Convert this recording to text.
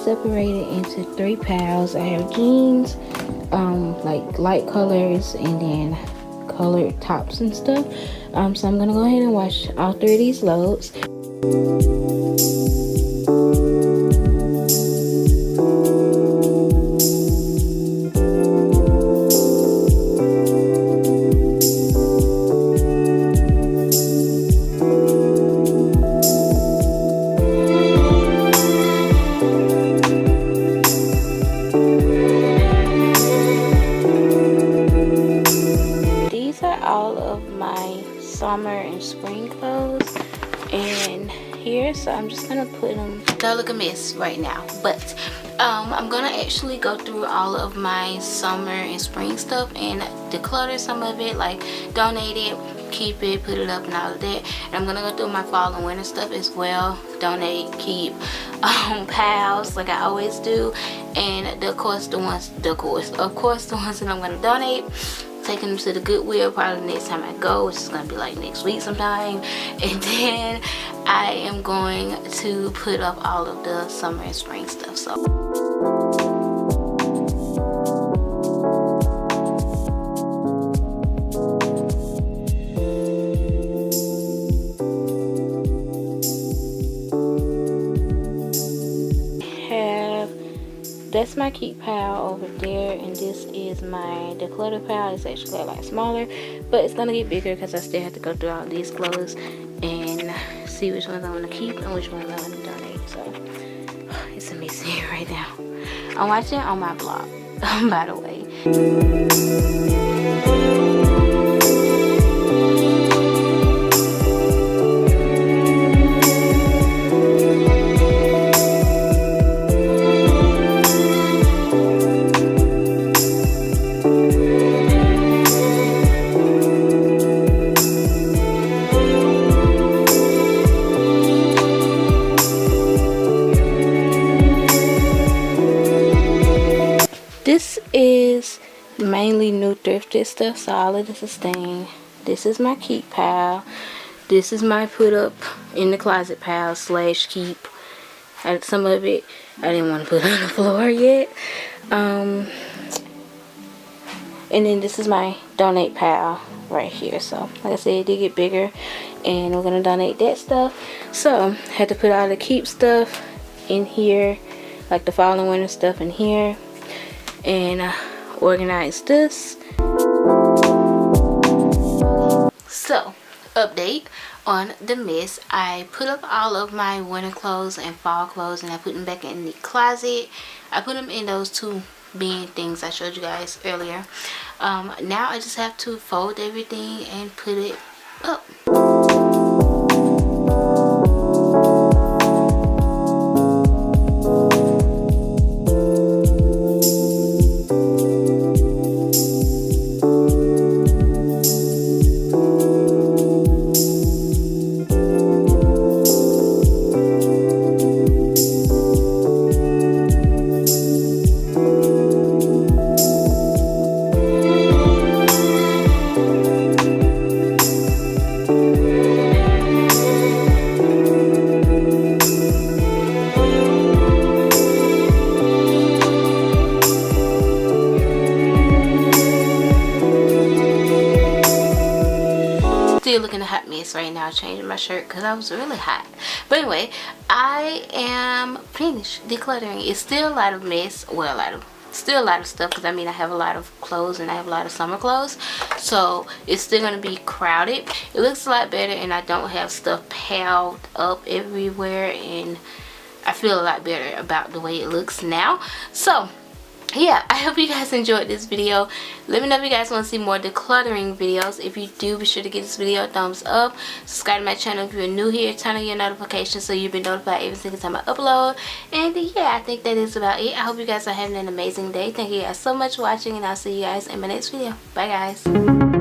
separated into 3 piles. I have jeans, like light colors, and then colored tops and stuff. So I'm gonna go ahead and wash all 3 of these loads. All of my summer and spring clothes in here, so I'm just gonna put them. They look a mess right now, but I'm gonna actually go through all of my summer and spring stuff and declutter some of it, like donate it, keep it, put it up, and all of that. And I'm gonna go through my fall and winter stuff as well, donate, keep, piles like I always do, and of course the ones that I'm gonna donate, taking them to the Goodwill probably next time I go, which is gonna be like next week sometime. And then I am going to put up all of the summer and spring stuff. So that's my keep pile over there, and this is my declutter pile. It's actually a lot smaller, but it's gonna get bigger because I still have to go through all these clothes and see which ones I want to keep and which ones I want to donate. So it's a mess here right now. I'm watching on my blog, by the way. This is mainly new thrifted stuff, so all of this is staying. This is my keep pile. This is my put up in the closet pile slash keep. Some of it I didn't want to put on the floor yet. And then this is my donate pile right here. So like I said, it did get bigger, and we're gonna donate that stuff. So I had to put all the keep stuff in here, like the fall and winter stuff in here, and organize this. So update on the mess. I put up all of my winter clothes and fall clothes, and I put them back in the closet. I put them in those 2 bin things I showed you guys earlier. Now I just have to fold everything and put it up. Still looking a hot mess right now, changing my shirt because I was really hot. But anyway, I am finished decluttering. It's still a lot of mess, well, still a lot of stuff, because I mean I have a lot of clothes and I have a lot of summer clothes, so it's still going to be crowded. It looks a lot better, and I don't have stuff piled up everywhere, and I feel a lot better about the way it looks now. So yeah, I hope you guys enjoyed this video. Let me know if you guys want to see more decluttering videos. If you do, be sure to give this video a thumbs up. Subscribe to my channel if you're new here. Turn on your notifications so you'll be notified every single time I upload. And yeah, I think that is about it. I hope you guys are having an amazing day. Thank you guys so much for watching, and I'll see you guys in my next video. Bye guys.